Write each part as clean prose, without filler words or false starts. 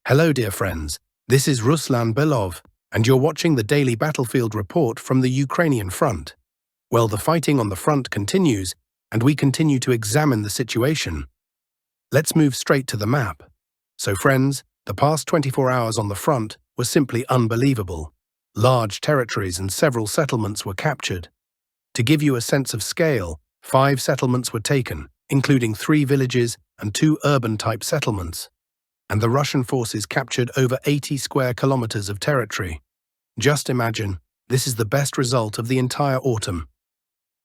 Hello, dear friends. This is Ruslan Belov, and you're watching the daily battlefield report from the Ukrainian front. Well, the fighting on the front continues, and we continue to examine the situation. Let's move straight to the map. So, friends, the past 24 hours on the front were simply unbelievable. Large territories and several settlements were captured. To give you a sense of scale, 5 settlements were taken, including 3 villages and 2 urban-type settlements. And the Russian forces captured over 80 square kilometers of territory. Just imagine, this is the best result of the entire autumn.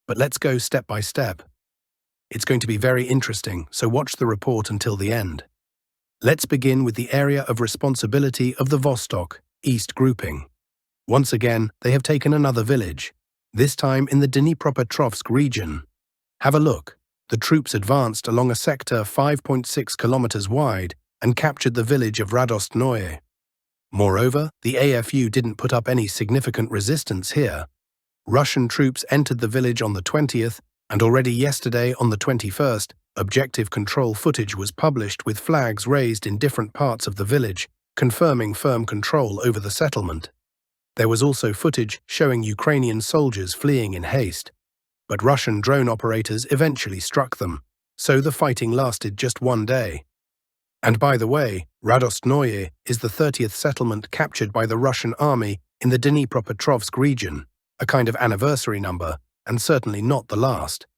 But let's go step by step. It's going to be very interesting, so watch the report until the end. Let's begin with the area of responsibility of the Vostok East grouping. Once again, they have taken another village, this time in the Dnipropetrovsk region. Have a look. The troops advanced along a sector 5.6 kilometers wide and captured the village of Radostnoye. Moreover, the AFU didn't put up any significant resistance here. Russian troops entered the village on the 20th, and already yesterday, on the 21st, objective control footage was published with flags raised in different parts of the village, confirming firm control over the settlement. There was also footage showing Ukrainian soldiers fleeing in haste. But Russian drone operators eventually struck them, so the fighting lasted just one day. And by the way, Radostnoye is the 30th settlement captured by the Russian army in the Dnipropetrovsk region, a kind of anniversary number, and certainly not the last.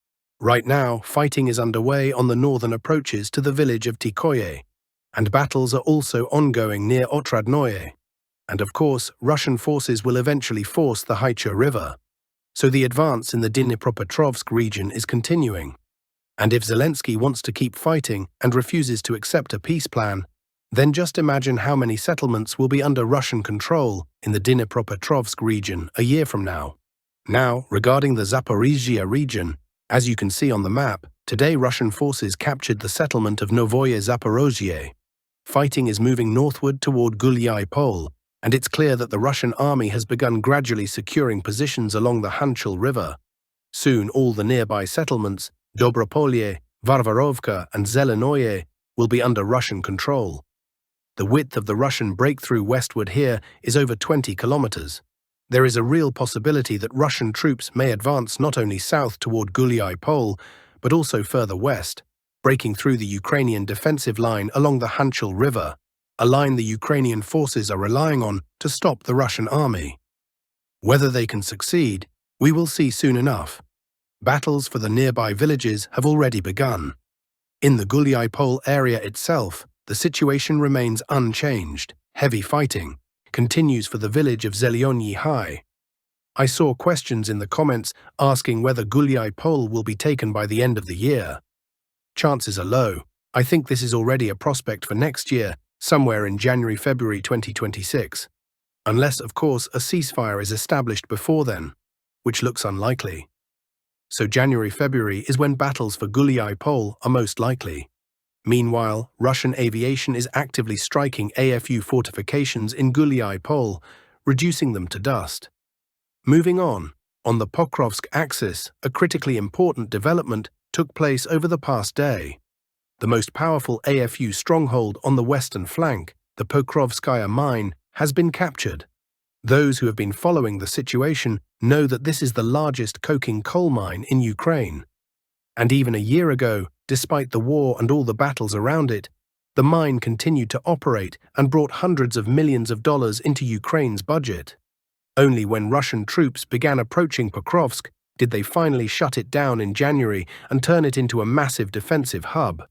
Right now, fighting is underway on the northern approaches to the village of Tikoye, and battles are also ongoing near Otradnoye. And of course, Russian forces will eventually force the Haicha River. So the advance in the Dnipropetrovsk region is continuing. And if Zelensky wants to keep fighting and refuses to accept a peace plan, then just imagine how many settlements will be under Russian control in the Dnipropetrovsk region a year from now. Now, regarding the Zaporizhia region, as you can see on the map, today Russian forces captured the settlement of Novoye Zaporizhia. Fighting is moving northward toward Gulyai-Pol, and it's clear that the Russian army has begun gradually securing positions along the Hanchel River. Soon all the nearby settlements, Dobropolye, Varvarovka, and Zelenoye, will be under Russian control. The width of the Russian breakthrough westward here is over 20 kilometers. There is a real possibility that Russian troops may advance not only south toward Gulyai-Pol, but also further west, breaking through the Ukrainian defensive line along the Hanchel River, a line the Ukrainian forces are relying on to stop the Russian army. Whether they can succeed, we will see soon enough. Battles for the nearby villages have already begun. In the Gulyai-Pol area itself, the situation remains unchanged. Heavy fighting continues for the village of Zelyony High. I saw questions in the comments asking whether Gulyai-Pol will be taken by the end of the year. Chances are low. I think this is already a prospect for next year, somewhere in January-February 2026. Unless, of course, a ceasefire is established before then, which looks unlikely. So January-February is when battles for Gulyai-Pol are most likely. Meanwhile, Russian aviation is actively striking AFU fortifications in Gulyai-Pol, reducing them to dust. Moving on the Pokrovsk axis, a critically important development took place over the past day. The most powerful AFU stronghold on the western flank, the Pokrovskaya mine, has been captured. Those who have been following the situation know that this is the largest coking coal mine in Ukraine. And even a year ago, despite the war and all the battles around it, the mine continued to operate and brought hundreds of millions of dollars into Ukraine's budget. Only when Russian troops began approaching Pokrovsk did they finally shut it down in January and turn it into a massive defensive hub.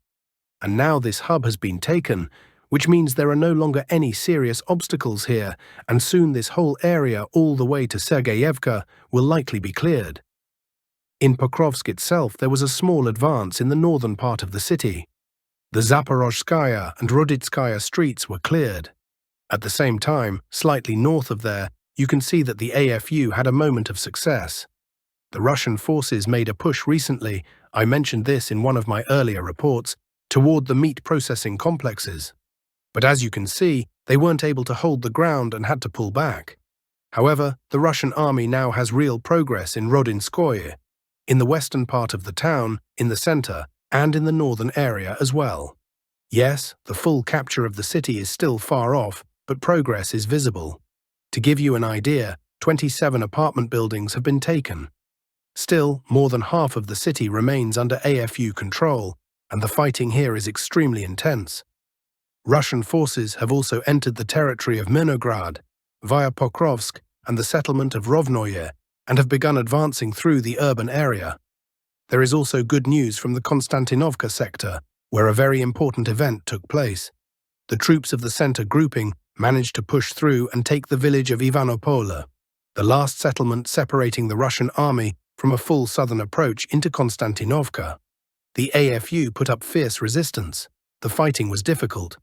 And now this hub has been taken, which means there are no longer any serious obstacles here, and soon this whole area all the way to Sergeyevka will likely be cleared. In Pokrovsk itself, there was a small advance in the northern part of the city. The Zaporozhskaya and Ruditskaya streets were cleared. At the same time, slightly north of there, you can see that the AFU had a moment of success. The Russian forces made a push recently, I mentioned this in one of my earlier reports, toward the meat processing complexes. But as you can see, they weren't able to hold the ground and had to pull back. However, the Russian army now has real progress in Rodinskoye, in the western part of the town, in the center, and in the northern area as well. Yes, the full capture of the city is still far off, but progress is visible. To give you an idea, 27 apartment buildings have been taken. Still, more than half of the city remains under AFU control, and the fighting here is extremely intense. Russian forces have also entered the territory of Mirnograd via Pokrovsk and the settlement of Rovnoye and have begun advancing through the urban area. There is also good news from the Kostyantynivka sector, where a very important event took place. The troops of the center grouping managed to push through and take the village of Ivanopole, the last settlement separating the Russian army from a full southern approach into Kostyantynivka. The AFU put up fierce resistance. The fighting was difficult.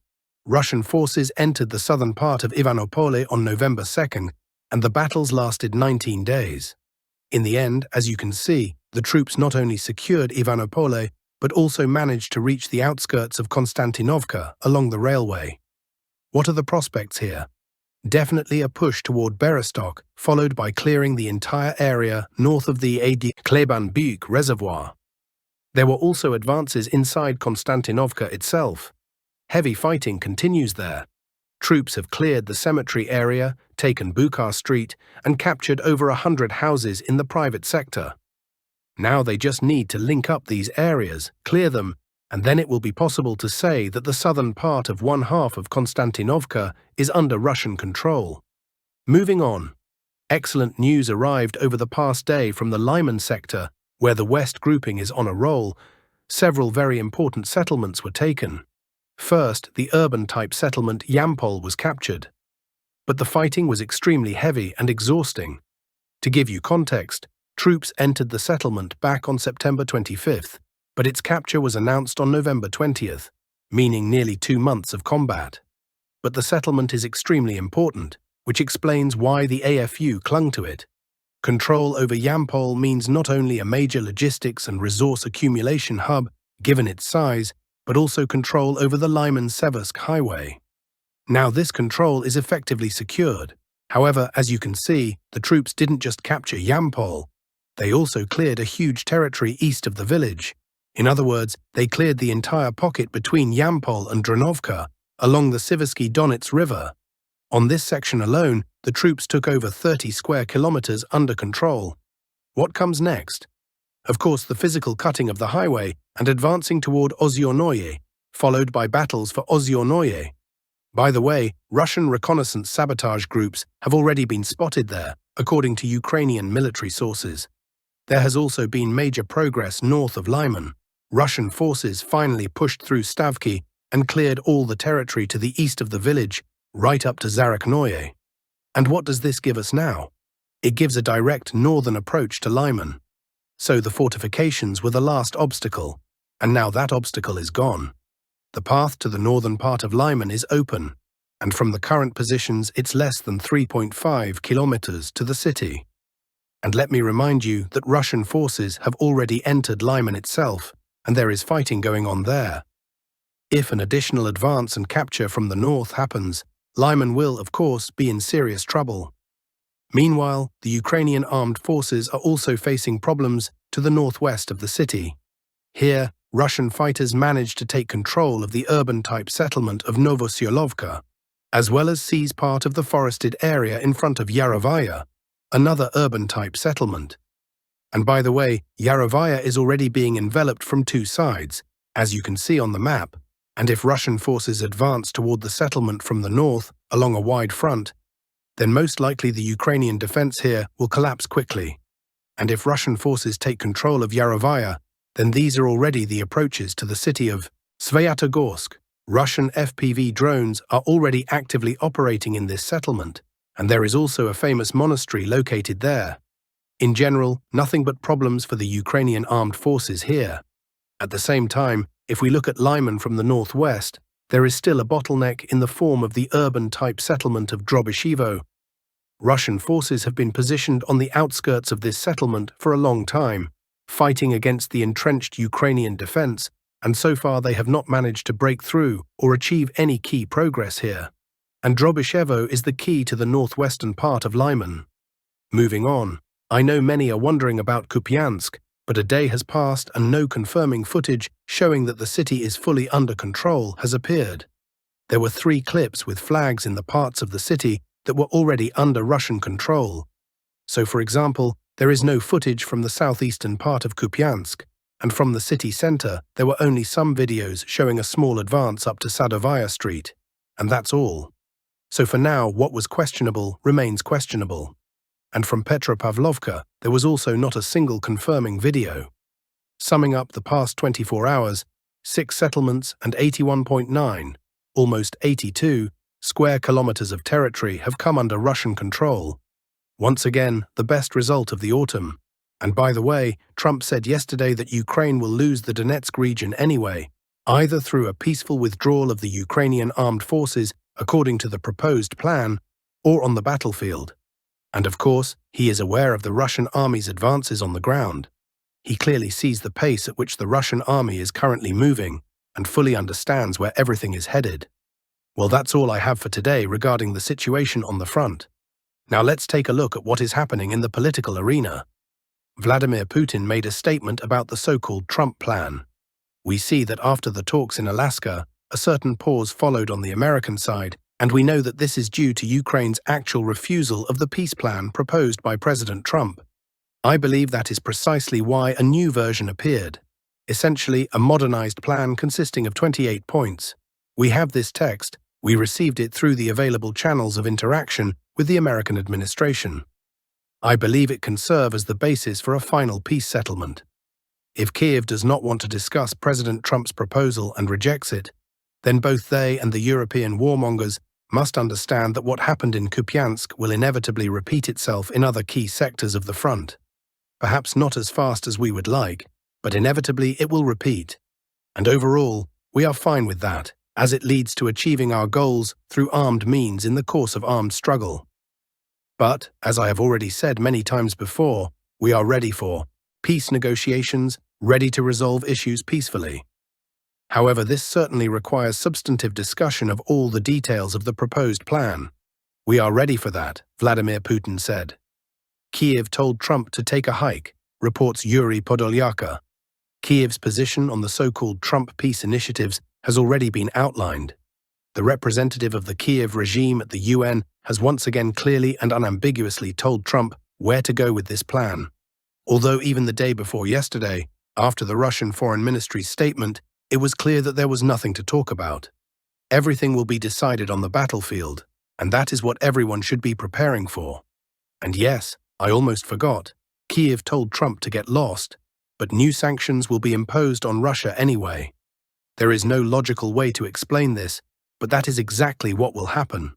Russian forces entered the southern part of Ivanopole on November 2nd, and the battles lasted 19 days. In the end, as you can see, the troops not only secured Ivanopole, but also managed to reach the outskirts of Kostyantynivka along the railway. What are the prospects here? Definitely a push toward Berostok, followed by clearing the entire area north of the Kleban-Buyuk reservoir. There were also advances inside Kostyantynivka itself. Heavy fighting continues there. Troops have cleared the cemetery area, taken Bukhar Street, and captured over 100 houses in the private sector. Now they just need to link up these areas, clear them, and then it will be possible to say that the southern part of one half of Kostyantynivka is under Russian control. Moving on. Excellent news arrived over the past day from the Lyman sector, where the West grouping is on a roll. Several very important settlements were taken. First, the urban-type settlement Yampol was captured. But the fighting was extremely heavy and exhausting. To give you context, troops entered the settlement back on September 25th, but its capture was announced on November 20th, meaning nearly 2 months of combat. But the settlement is extremely important, which explains why the AFU clung to it. Control over Yampol means not only a major logistics and resource accumulation hub, given its size, but also control over the Lyman-Seversk highway. Now this control is effectively secured. However, as you can see, the troops didn't just capture Yampol, they also cleared a huge territory east of the village. In other words, they cleared the entire pocket between Yampol and Dronovka, along the Siversky Donets River. On this section alone, the troops took over 30 square kilometers under control. What comes next? Of course, the physical cutting of the highway and advancing toward Ozyornoye, followed by battles for Ozyornoye. By the way, Russian reconnaissance sabotage groups have already been spotted there, according to Ukrainian military sources. There has also been major progress north of Lyman. Russian forces finally pushed through Stavki and cleared all the territory to the east of the village, right up to Zaraknoye. And what does this give us now? It gives a direct northern approach to Lyman. So the fortifications were the last obstacle, and now that obstacle is gone. The path to the northern part of Lyman is open, and from the current positions it's less than 3.5 kilometers to the city. And let me remind you that Russian forces have already entered Lyman itself, and there is fighting going on there. If an additional advance and capture from the north happens, Lyman will, of course, be in serious trouble. Meanwhile, the Ukrainian armed forces are also facing problems to the northwest of the city. Here, Russian fighters managed to take control of the urban-type settlement of Novosyolovka, as well as seize part of the forested area in front of Yarovaya, another urban-type settlement. And by the way, Yarovaya is already being enveloped from 2 sides, as you can see on the map, and if Russian forces advance toward the settlement from the north along a wide front, then most likely the Ukrainian defense here will collapse quickly. And if Russian forces take control of Yarovaya, then these are already the approaches to the city of Svyatogorsk. Russian FPV drones are already actively operating in this settlement, and there is also a famous monastery located there. In general, nothing but problems for the Ukrainian armed forces here. At the same time, if we look at Lyman from the northwest, there is still a bottleneck in the form of the urban-type settlement of Drobyshevo. Russian forces have been positioned on the outskirts of this settlement for a long time, fighting against the entrenched Ukrainian defense, and so far they have not managed to break through or achieve any key progress here. And Drobyshevo is the key to the northwestern part of Lyman. Moving on, I know many are wondering about Kupiansk, but a day has passed and no confirming footage showing that the city is fully under control has appeared. There were 3 clips with flags in the parts of the city that were already under Russian control. So, for example, there is no footage from the southeastern part of Kupiansk, and from the city center there were only some videos showing a small advance up to Zaporizhia Street, and that's all. So for now, what was questionable remains questionable. And from Petropavlovka, there was also not a single confirming video. Summing up the past 24 hours, 6 settlements and 81.9, almost 82, square kilometers of territory have come under Russian control. Once again, the best result of the autumn. And by the way, Trump said yesterday that Ukraine will lose the Donetsk region anyway, either through a peaceful withdrawal of the Ukrainian armed forces according to the proposed plan, or on the battlefield. And of course, he is aware of the Russian army's advances on the ground. He clearly sees the pace at which the Russian army is currently moving and fully understands where everything is headed. Well, that's all I have for today regarding the situation on the front. Now let's take a look at what is happening in the political arena. Vladimir Putin made a statement about the so-called Trump plan. We see that after the talks in Alaska, a certain pause followed on the American side, and we know that this is due to Ukraine's actual refusal of the peace plan proposed by President Trump. I believe that is precisely why a new version appeared, essentially a modernized plan consisting of 28 points. We have this text. We received it through the available channels of interaction with the American administration. I believe it can serve as the basis for a final peace settlement. If Kiev does not want to discuss President Trump's proposal and rejects it, then both they and the European warmongers must understand that what happened in Kupiansk will inevitably repeat itself in other key sectors of the front. Perhaps not as fast as we would like, but inevitably it will repeat. And overall, we are fine with that, as it leads to achieving our goals through armed means in the course of armed struggle. But, as I have already said many times before, we are ready for peace negotiations, ready to resolve issues peacefully. However, this certainly requires substantive discussion of all the details of the proposed plan. We are ready for that, Vladimir Putin said. Kiev told Trump to take a hike, reports Yuri Podolyaka. Kiev's position on the so-called Trump peace initiatives has already been outlined. The representative of the Kiev regime at the UN has once again clearly and unambiguously told Trump where to go with this plan. Although even the day before yesterday, after the Russian Foreign Ministry's statement, it was clear that there was nothing to talk about. Everything will be decided on the battlefield, and that is what everyone should be preparing for. And yes, I almost forgot, Kiev told Trump to get lost, but new sanctions will be imposed on Russia anyway. There is no logical way to explain this, but that is exactly what will happen.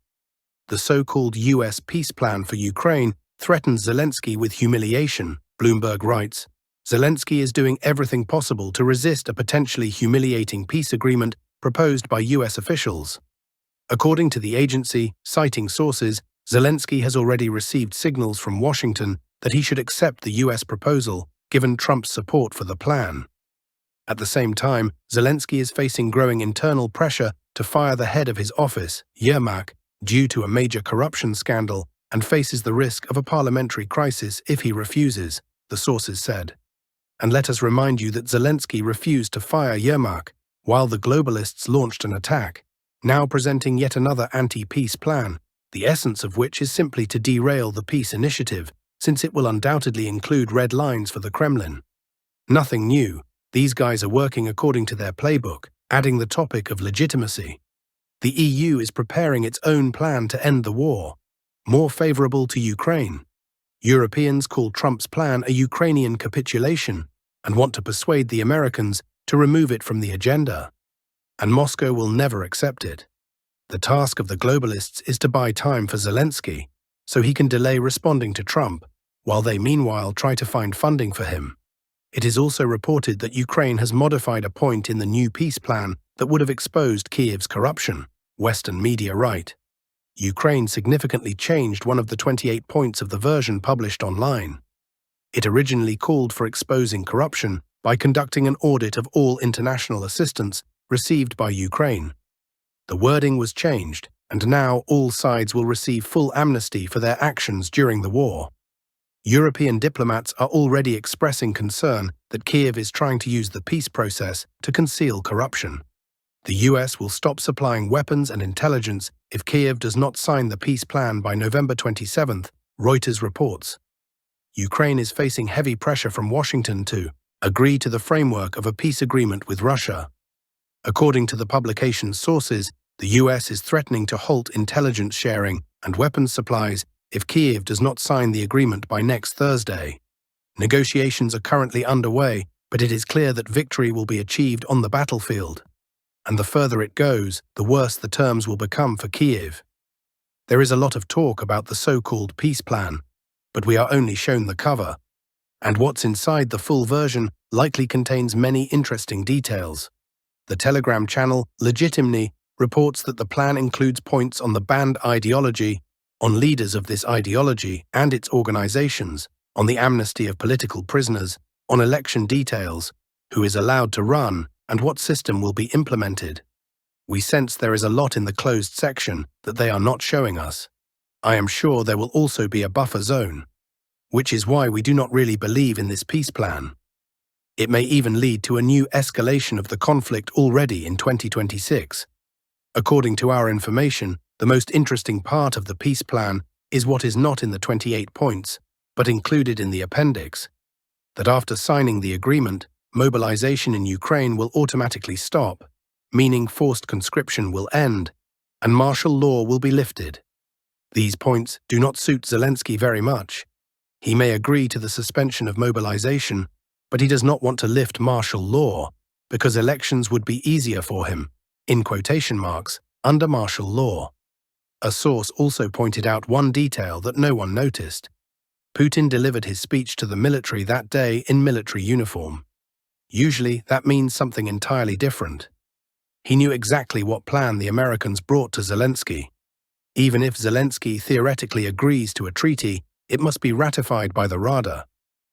The so-called US peace plan for Ukraine threatens Zelensky with humiliation, Bloomberg writes. Zelensky is doing everything possible to resist a potentially humiliating peace agreement proposed by US officials. According to the agency, citing sources, Zelensky has already received signals from Washington that he should accept the US proposal, given Trump's support for the plan. At the same time, Zelensky is facing growing internal pressure to fire the head of his office, Yermak, due to a major corruption scandal, and faces the risk of a parliamentary crisis if he refuses, the sources said. And let us remind you that Zelensky refused to fire Yermak, while the globalists launched an attack, now presenting yet another anti-peace plan, the essence of which is simply to derail the peace initiative, since it will undoubtedly include red lines for the Kremlin. Nothing new. These guys are working according to their playbook, adding the topic of legitimacy. The EU is preparing its own plan to end the war, more favorable to Ukraine. Europeans call Trump's plan a Ukrainian capitulation and want to persuade the Americans to remove it from the agenda. And Moscow will never accept it. The task of the globalists is to buy time for Zelensky, so he can delay responding to Trump, while they meanwhile try to find funding for him. It is also reported that Ukraine has modified a point in the new peace plan that would have exposed Kiev's corruption, Western media write. Ukraine significantly changed one of the 28 points of the version published online. It originally called for exposing corruption by conducting an audit of all international assistance received by Ukraine. The wording was changed, and now all sides will receive full amnesty for their actions during the war. European diplomats are already expressing concern that Kiev is trying to use the peace process to conceal corruption. The US will stop supplying weapons and intelligence if Kiev does not sign the peace plan by November 27th, Reuters reports. Ukraine is facing heavy pressure from Washington to agree to the framework of a peace agreement with Russia. According to the publication's sources, the US is threatening to halt intelligence sharing and weapons supplies if Kiev does not sign the agreement by next Thursday. Negotiations are currently underway, but it is clear that victory will be achieved on the battlefield. And the further it goes, the worse the terms will become for Kiev. There is a lot of talk about the so-called peace plan, but we are only shown the cover. And what's inside the full version likely contains many interesting details. The Telegram channel Legitimny reports that the plan includes points on the banned ideology, on leaders of this ideology and its organizations, on the amnesty of political prisoners, on election details, who is allowed to run, and what system will be implemented. We sense there is a lot in the closed section that they are not showing us. I am sure there will also be a buffer zone, which is why we do not really believe in this peace plan. It may even lead to a new escalation of the conflict already in 2026. According to our information, the most interesting part of the peace plan is what is not in the 28 points, but included in the appendix, that after signing the agreement, mobilization in Ukraine will automatically stop, meaning forced conscription will end, and martial law will be lifted. These points do not suit Zelensky very much. He may agree to the suspension of mobilization, but he does not want to lift martial law, because elections would be easier for him, in quotation marks, under martial law. A source also pointed out one detail that no one noticed. Putin delivered his speech to the military that day in military uniform. Usually, that means something entirely different. He knew exactly what plan the Americans brought to Zelensky. Even if Zelensky theoretically agrees to a treaty, it must be ratified by the Rada.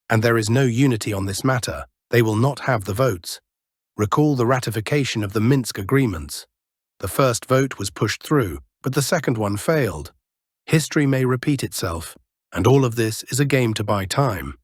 And there is no unity on this matter. They will not have the votes. Recall the ratification of the Minsk agreements. The first vote was pushed through, but the second one failed. History may repeat itself, and all of this is a game to buy time.